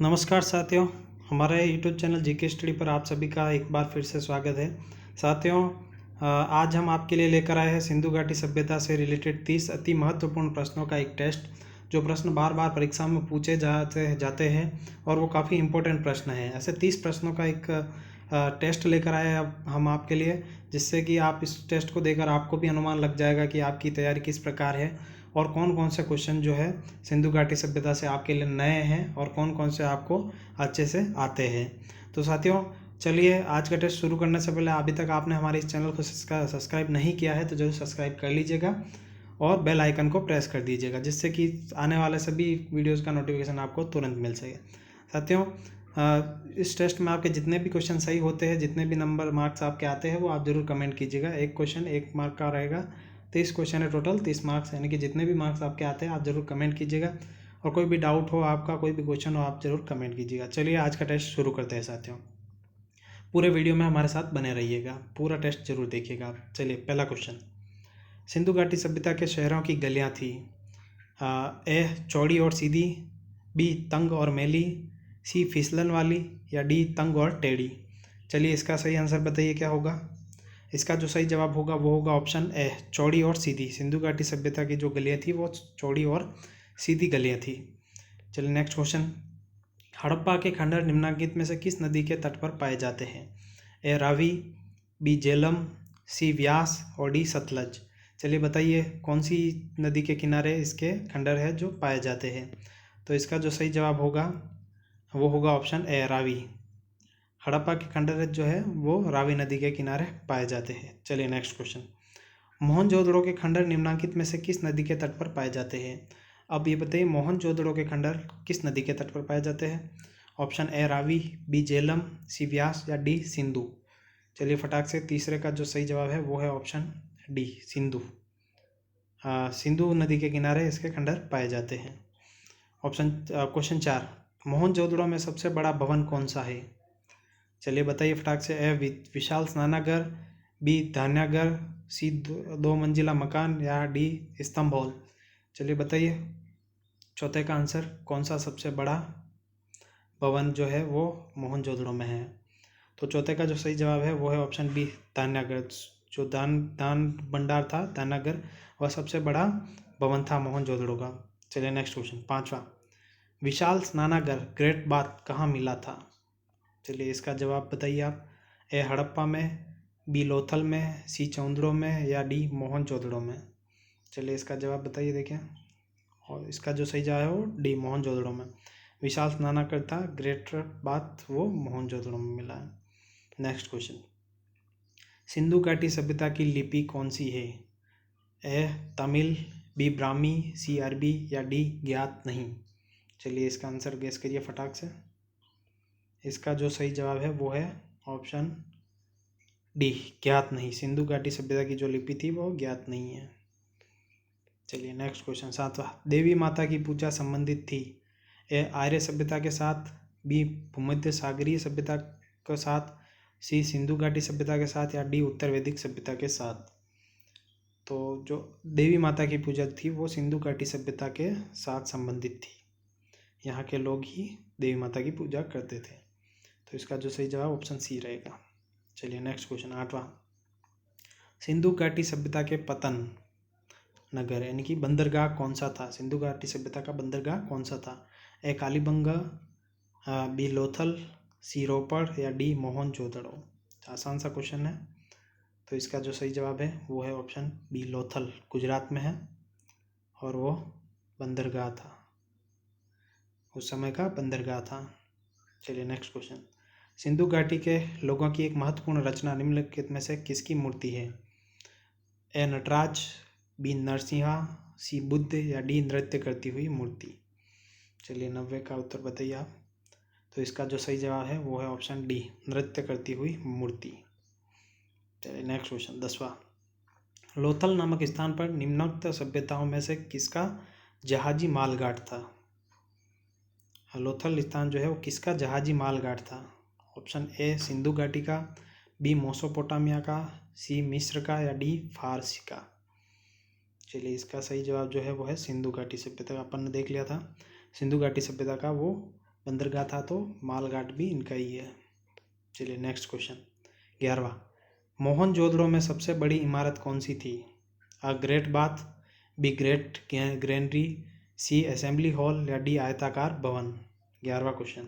नमस्कार साथियों, हमारे यूट्यूब चैनल जीके स्टडी पर आप सभी का एक बार फिर से स्वागत है। साथियों, आज हम आपके लिए लेकर आए हैं सिंधु घाटी सभ्यता से रिलेटेड 30 अति महत्वपूर्ण प्रश्नों का एक टेस्ट। जो प्रश्न बार बार परीक्षा में पूछे जाते हैं और वो काफ़ी इंपॉर्टेंट प्रश्न है। ऐसे 30 प्रश्नों का एक टेस्ट लेकर आए हैं अब हम आपके लिए, जिससे कि आप इस टेस्ट को देकर आपको भी अनुमान लग जाएगा कि आपकी तैयारी किस प्रकार है और कौन कौन से क्वेश्चन जो है सिंधु घाटी सभ्यता से आपके लिए नए हैं और कौन कौन से आपको अच्छे से आते हैं। तो साथियों, चलिए आज का टेस्ट शुरू करने से पहले अभी तक आपने हमारे इस चैनल को सब्सक्राइब नहीं किया है तो जरूर सब्सक्राइब कर लीजिएगा और बेल आइकन को प्रेस कर दीजिएगा, जिससे कि आने वाले सभी वीडियोज़ का नोटिफिकेशन आपको तुरंत मिल सके। साथियों, इस टेस्ट में आपके जितने भी क्वेश्चन सही होते हैं, जितने भी नंबर मार्क्स आपके आते हैं, वो आप ज़रूर कमेंट कीजिएगा। एक क्वेश्चन 1 मार्क का रहेगा, 30 क्वेश्चन है टोटल, 30 मार्क्स, यानी कि जितने भी मार्क्स आपके आते हैं आप ज़रूर कमेंट कीजिएगा। और कोई भी डाउट हो आपका, कोई भी क्वेश्चन हो, आप ज़रूर कमेंट कीजिएगा। चलिए आज का टेस्ट शुरू करते हैं साथियों। पूरे वीडियो में हमारे साथ बने रहिएगा, पूरा टेस्ट जरूर देखिएगा आप। चलिए पहला क्वेश्चन, सिंधु घाटी सभ्यता के शहरों की गलियाँ थी। ए चौड़ी और सीधी, बी तंग और मैली, सी फिसलन वाली, या डी तंग और टेढ़ी। चलिए इसका सही आंसर बताइए क्या होगा। इसका जो सही जवाब होगा वो होगा ऑप्शन ए, चौड़ी और सीधी। सिंधु घाटी सभ्यता की जो गलियाँ थी वो चौड़ी और सीधी गलियाँ थी। चलिए नेक्स्ट क्वेश्चन, हड़प्पा के खंडहर निम्नलिखित में से किस नदी के तट पर पाए जाते हैं। ए रावी, बी झेलम, सी व्यास और डी सतलज। चलिए बताइए कौन सी नदी के किनारे इसके खंडहर है जो पाए जाते हैं। तो इसका जो सही जवाब होगा वो होगा ऑप्शन ए, रावी। हड़प्पा के खंडहर जो है वो रावी नदी के किनारे पाए जाते हैं। चलिए नेक्स्ट क्वेश्चन, मोहनजोदड़ो के खंडहर निम्नलिखित में से किस नदी के तट पर पाए जाते हैं। अब ये बताइए मोहनजोदड़ो के खंडहर किस नदी के तट पर पाए जाते हैं। Option A Ravi, B Jhelum, C Vyas या डी सिंधु। चलिए फटाक से तीसरे का जो सही जवाब है वो है ऑप्शन डी, सिंधु। सिंधु नदी के किनारे इसके खंडहर पाए जाते हैं। क्वेश्चन 4, मोहनजोदड़ो में सबसे बड़ा भवन कौन सा है। चलिए बताइए फटाक से। ए विशाल स्नानागार, बी धान्यागार, सी दो मंजिला मकान, या डी स्तंभ हॉल। चलिए बताइए चौथे का आंसर कौन सा सबसे बड़ा भवन जो है वो मोहनजोदड़ो में है। तो चौथे का जो सही जवाब है वो है ऑप्शन बी, धान्यागार। जो दान भंडार था धान्यागार, वह सबसे बड़ा भवन था मोहनजोदड़ो का। चलिए नेक्स्ट क्वेश्चन, 5वां, विशाल स्नानागार ग्रेट बाथ कहाँ मिला था। चलिए इसका जवाब बताइए आप। ए हड़प्पा में, बी लोथल में, सी चौंदड़ो में, या डी मोहनजोदड़ो में। चलिए इसका जवाब बताइए देखिए। और इसका जो सही जवाब है वो डी, मोहनजोदड़ो में। विशाल स्नानागार था ग्रेट बाथ, वो मोहनजोदड़ो में मिला है। नेक्स्ट क्वेश्चन, सिंधु घाटी सभ्यता की लिपि कौन सी है। ए तमिल, बी ब्राह्मी, सी अरबी, या डी ज्ञात नहीं। चलिए इसका आंसर गेस करिए फटाक से। इसका जो सही जवाब है वो है ऑप्शन डी, ज्ञात नहीं। सिंधु घाटी सभ्यता की जो लिपि थी वो ज्ञात नहीं है। चलिए नेक्स्ट क्वेश्चन, 7वां, देवी माता की पूजा संबंधित थी। ए आर्य सभ्यता के साथ, बी भूमध्य सागरीय सभ्यता के साथ, सी सिंधु घाटी सभ्यता के साथ, या डी उत्तर वैदिक सभ्यता के साथ। तो जो देवी माता की पूजा थी वो सिंधु घाटी सभ्यता के साथ संबंधित थी। यहाँ के लोग ही देवी माता की पूजा करते थे। तो इसका जो सही जवाब ऑप्शन सी रहेगा। चलिए नेक्स्ट क्वेश्चन, 8वां, सिंधु घाटी सभ्यता के पतन नगर यानी कि बंदरगाह कौन सा था। सिंधु घाटी सभ्यता का बंदरगाह कौन सा था। ए कालीबंगा, बी लोथल, सी रोपड़, या डी मोहनजोदड़ो। आसान सा क्वेश्चन है। तो इसका जो सही जवाब है वो है ऑप्शन बी, लोथल, गुजरात में है और वो बंदरगाह था, उस समय का बंदरगाह था। चलिए नेक्स्ट क्वेश्चन, सिंधु घाटी के लोगों की एक महत्वपूर्ण रचना निम्नलिखित में से किसकी मूर्ति है। ए नटराज, बी नरसिंहा, सी बुद्ध, या डी नृत्य करती हुई मूर्ति। चलिए 90 का उत्तर बताइए आप। तो इसका जो सही जवाब है वो है ऑप्शन डी, नृत्य करती हुई मूर्ति। चलिए नेक्स्ट क्वेश्चन, 10वां, लोथल नामक स्थान पर निम्नोक्त सभ्यताओं में से किसका जहाजी मालघाट था। लोथल स्थान जो है वो किसका जहाजी मालघाट था। ऑप्शन ए सिंधु घाटी का, बी मेसोपोटामिया का, सी मिस्र का, या डी फारसी का। चलिए इसका सही जवाब जो है वो है सिंधु घाटी सभ्यता। अपन ने देख लिया था सिंधु घाटी सभ्यता का वो बंदरगाह था तो मालघाट भी इनका ही है। चलिए नेक्स्ट क्वेश्चन 11वां, मोहनजोदड़ो में सबसे बड़ी इमारत कौन सी थी? A great bath, B great granary, C assembly hall या डी आयताकार भवन। 11वां क्वेश्चन,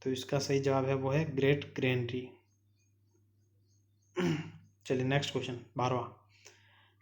तो इसका सही जवाब है वो है ग्रेट ग्रेनरी। चलिए नेक्स्ट क्वेश्चन 12वां,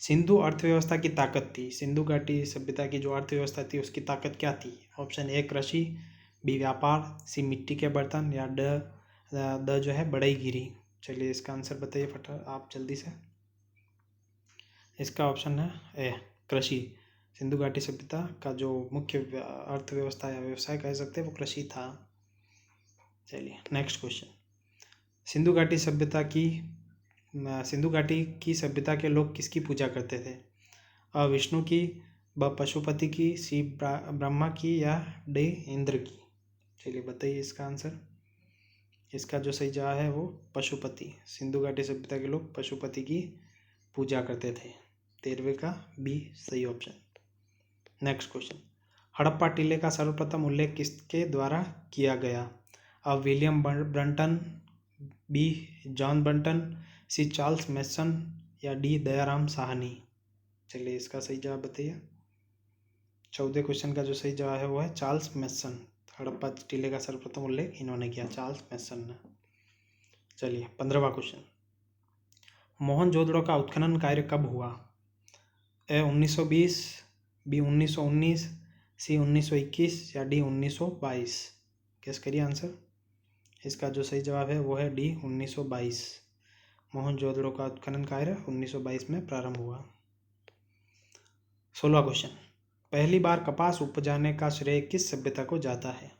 सिंधु अर्थव्यवस्था की ताकत थी, सिंधु घाटी सभ्यता की जो अर्थव्यवस्था थी उसकी ताकत क्या थी? ऑप्शन ए कृषि, बी व्यापार, सी मिट्टी के बर्तन या द जो है बढ़ईगिरी। चलिए इसका आंसर बताइए फटाफट आप जल्दी से। इसका ऑप्शन है ए कृषि। सिंधु घाटी सभ्यता का जो मुख्य अर्थव्यवस्था या व्यवसाय कह सकते हैं वो कृषि था। चलिए नेक्स्ट क्वेश्चन, सिंधु घाटी की सभ्यता के लोग किसकी पूजा करते थे? अ विष्णु की, ब पशुपति की, सी ब्रह्मा की या डी इंद्र की। चलिए बताइए इसका आंसर। इसका जो सही जवाब है वो पशुपति। सिंधु घाटी सभ्यता के लोग पशुपति की पूजा करते थे। 13वें का बी सही ऑप्शन। नेक्स्ट क्वेश्चन, हड़प्पा टीले का सर्वप्रथम उल्लेख किसके द्वारा किया गया? A William Brunton, B John Brunton, C Charles Masson या डी दयाराम साहनी। चलिए इसका सही जवाब बताइए। 14वें क्वेश्चन का जो सही जवाब है वो है चार्ल्स मैसन। हड़प्पा टीले का सर्वप्रथम उल्लेख इन्होंने किया, चार्ल्स मैसन ने। चलिए 15वां क्वेश्चन, मोहनजोदड़ो का उत्खनन कार्य कब हुआ? ए 1920, बी 1919, सी 1921 या डी 1922। गेस करिए आंसर। इसका जो सही जवाब है वो है डी 1922। मोहनजोदड़ो का उत्खनन कार्य 1922 में प्रारंभ हुआ। 16वां क्वेश्चन, पहली बार कपास उपजाने का श्रेय किस सभ्यता को जाता है?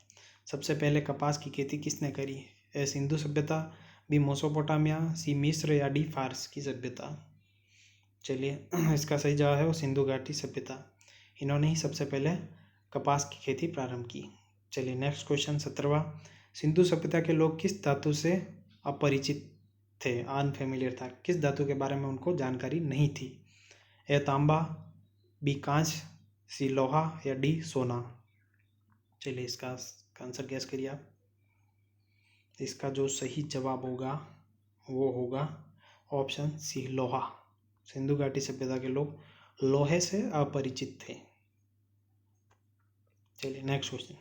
सबसे पहले कपास की खेती किसने करी? ए सिंधु सभ्यता, बी मेसोपोटामिया, सी मिस्र या डी फारस की सभ्यता। चलिए इसका सही जवाब है वो सिंधु घाटी सभ्यता। इन्होंने ही सबसे पहले कपास की खेती प्रारंभ की। चलिए नेक्स्ट क्वेश्चन 17वां, सिंधु सभ्यता के लोग किस धातु से अपरिचित थे, अनफेमिलियर था? किस धातु के बारे में उनको जानकारी नहीं थी? ए तांबा, बी कांच, सी लोहा या डी सोना। चलिए इसका आंसर गैस करिए आप। इसका जो सही जवाब होगा वो होगा ऑप्शन सी लोहा। सिंधु घाटी सभ्यता के लोग लोहे से अपरिचित थे। चलिए नेक्स्ट क्वेश्चन,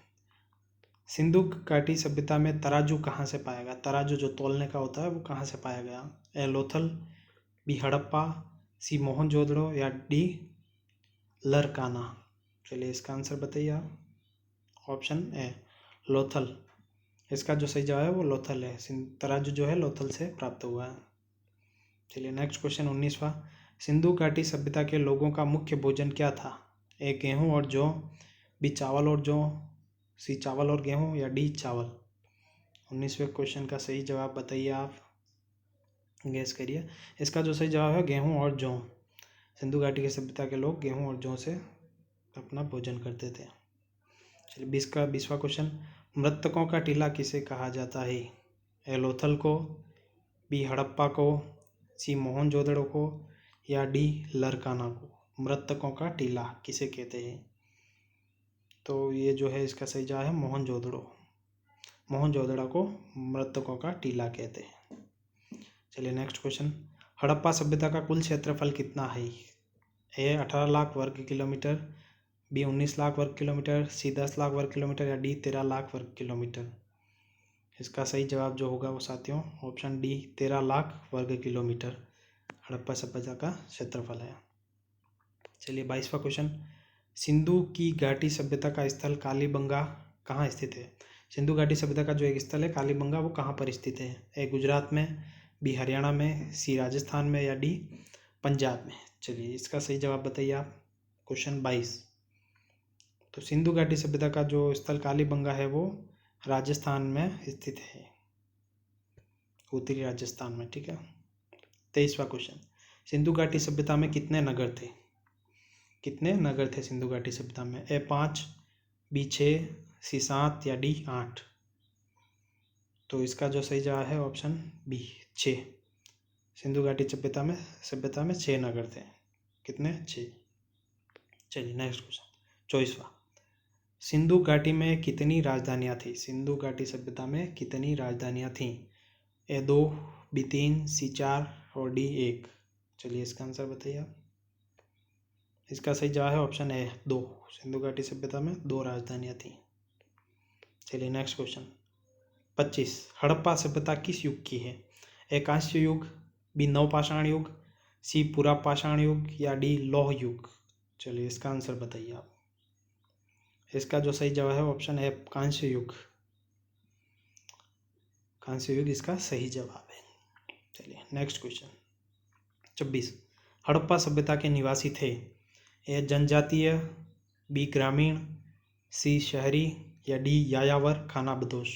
सिंधु घाटी सभ्यता में तराजू कहाँ से पाया गया? तराजू जो तौलने का होता है वो कहाँ से पाया गया? ए लोथल, बी हड़प्पा, सी मोहनजोदड़ो या डी लरकाना। चलिए इसका आंसर बताइए आप। Option A Lothal. इसका जो सही जवाब है वो लोथल है। तराजू जो है लोथल से प्राप्त हुआ है। चलिए नेक्स्ट क्वेश्चन 19वां, सिंधु घाटी सभ्यता के लोगों का मुख्य भोजन क्या था? ए गेहूँ और जौ, बी चावल और जौ, सी चावल और गेहूँ या डी चावल। 19वें क्वेश्चन का सही जवाब बताइए आप, गैस करिए। इसका जो सही जवाब है गेहूँ और जौ। सिंधु घाटी की सभ्यता के लोग गेहूँ और जौ से अपना भोजन करते थे। चलिए 20वां क्वेश्चन, मृतकों का टीला किसे कहा जाता है? ए लोथल को, बी हड़प्पा को, सी मोहनजोदड़ो को या डी लरकाना को। मृतकों का टीला किसे कहते हैं? तो ये जो है इसका सही जवाब है मोहनजोदड़ो। मोहनजोदड़ो को मृतकों का टीला कहते हैं। चलिए नेक्स्ट क्वेश्चन, हड़प्पा सभ्यता का कुल क्षेत्रफल कितना है? ए 18 लाख वर्ग किलोमीटर, बी 19 लाख वर्ग किलोमीटर, सी 10 लाख वर्ग किलोमीटर या डी 13 लाख वर्ग किलोमीटर। इसका सही जवाब जो होगा वो साथियों ऑप्शन डी 13 लाख वर्ग किलोमीटर हड़प्पा सभ्यता का क्षेत्रफल है। चलिए 22वां क्वेश्चन, सिंधु की घाटी सभ्यता का स्थल कालीबंगा कहाँ स्थित है? सिंधु घाटी सभ्यता का जो एक स्थल है कालीबंगा वो कहाँ पर स्थित है? ए गुजरात में, बी हरियाणा में, सी राजस्थान में या डी पंजाब में। चलिए इसका सही जवाब बताइए आप। क्वेश्चन 22, तो सिंधु घाटी सभ्यता का जो स्थल कालीबंगा है वो राजस्थान में स्थित है, उत्तरी राजस्थान में। ठीक है। 23वां क्वेश्चन, सिंधु घाटी सभ्यता में कितने नगर थे? कितने नगर थे सिंधु घाटी सभ्यता में? ए 5, बी 6, सी 7 या डी 8। तो इसका जो सही जवाब है ऑप्शन बी 6। सिंधु घाटी सभ्यता में 6 नगर थे। कितने? 6। चलिए नेक्स्ट क्वेश्चन 24वां, सिंधु घाटी में कितनी राजधानियाँ थी? सिंधु घाटी सभ्यता में कितनी राजधानियाँ थीं? ए 2, बी 3, सी 4 और डी 1। चलिए इसका आंसर बताइए आप। इसका सही जवाब है ऑप्शन ए 2। सिंधु घाटी सभ्यता में 2 राजधानियाँ थीं। चलिए नेक्स्ट क्वेश्चन 25। हड़प्पा सभ्यता किस युग की है? ए कांस्य युग, बी नवपाषाण युग, सी पुरापाषाण युग या डी लौह युग। चलिए इसका आंसर बताइए आप। इसका जो सही जवाब है ऑप्शन है कांस्य युग। कांस्य युग इसका सही जवाब है। चलिए नेक्स्ट क्वेश्चन 26। हड़प्पा सभ्यता के निवासी थे? ए जनजातीय, बी ग्रामीण, सी शहरी या डी यायावर खानाबदोश।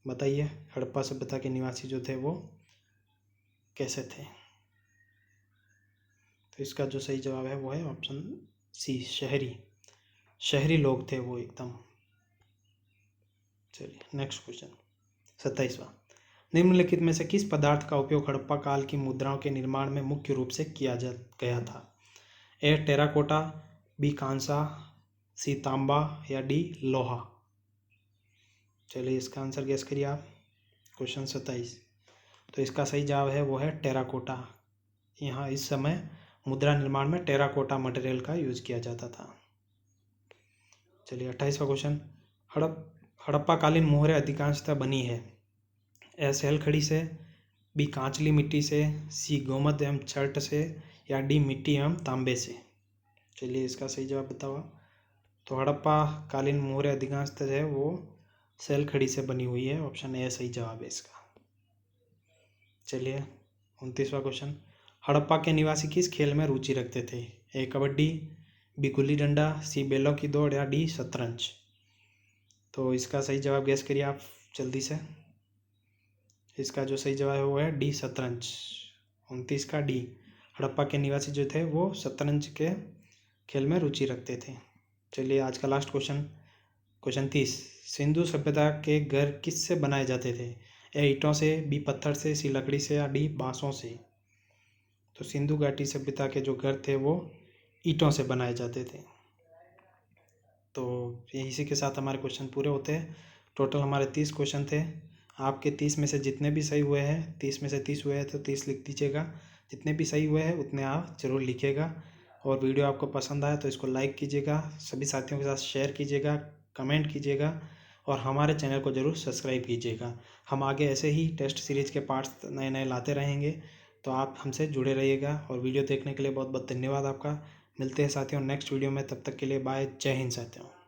बताइए हड़प्पा सभ्यता के निवासी जो थे वो कैसे थे? तो इसका जो सही जवाब है वो है ऑप्शन सी शहरी। शहरी लोग थे वो एकदम। चलिए नेक्स्ट क्वेश्चन 27वां। निम्नलिखित में से किस पदार्थ का उपयोग हड़प्पा काल की मुद्राओं के निर्माण में मुख्य रूप से किया गया था? ए टेराकोटा, बी कांसा, सी तांबा या डी लोहा। चलिए इसका आंसर गेस करिए आप। क्वेश्चन 27। तो इसका सही जवाब है वो है टेराकोटा। यहाँ इस समय मुद्रा निर्माण में टेराकोटा मटेरियल का यूज किया जाता था। चलिए 28वां क्वेश्चन। हड़प्पा कालीन मोहरें अधिकांशतः बनी है? ए सैलखड़ी से, बी कांचली मिट्टी से, सी गोमद एवं छर्ट से या डी मिट्टी एवं तांबे से। चलिए इसका सही जवाब बताओ। तो हड़प्पा कालीन मोहरें अधिकांशतः है वो सैलखड़ी से बनी हुई है। ऑप्शन ए सही जवाब है इसका। चलिए 29वां क्वेश्चन। हड़प्पा के निवासी किस खेल में रुचि रखते थे? ए कबड्डी, बी गुल्ली डंडा, सी बैलों की दौड़ या डी शतरंज। तो इसका सही जवाब गेस करिए आप जल्दी से। इसका जो सही जवाब है वो है डी शतरंज। 29 का डी। हड़प्पा के निवासी जो थे वो शतरंज के खेल में रुचि रखते थे। चलिए आज का लास्ट क्वेश्चन, क्वेश्चन 30। सिंधु सभ्यता के घर किससे बनाए जाते थे? ए ईंटों से, बी पत्थर से, सी लकड़ी से या डी बांसों से। तो सिंधु घाटी सभ्यता के जो घर थे वो ईंटों से बनाए जाते थे। तो इसी के साथ हमारे क्वेश्चन पूरे होते हैं। टोटल हमारे 30 क्वेश्चन थे। आपके 30 में से जितने भी सही हुए हैं, 30 में से 30 हुए हैं तो 30 लिख दीजिएगा। जितने भी सही हुए हैं उतने आप ज़रूर लिखिएगा। और वीडियो आपको पसंद आए तो इसको लाइक कीजिएगा, सभी साथियों के साथ शेयर कीजिएगा, कमेंट कीजिएगा और हमारे चैनल को ज़रूर सब्सक्राइब कीजिएगा। हम आगे ऐसे ही टेस्ट सीरीज़ के पार्ट्स नए नए लाते रहेंगे, तो आप हमसे जुड़े रहिएगा। और वीडियो देखने के लिए बहुत बहुत धन्यवाद आपका। मिलते हैं साथियों नेक्स्ट वीडियो में, तब तक के लिए बाय। जय हिंद साथियों।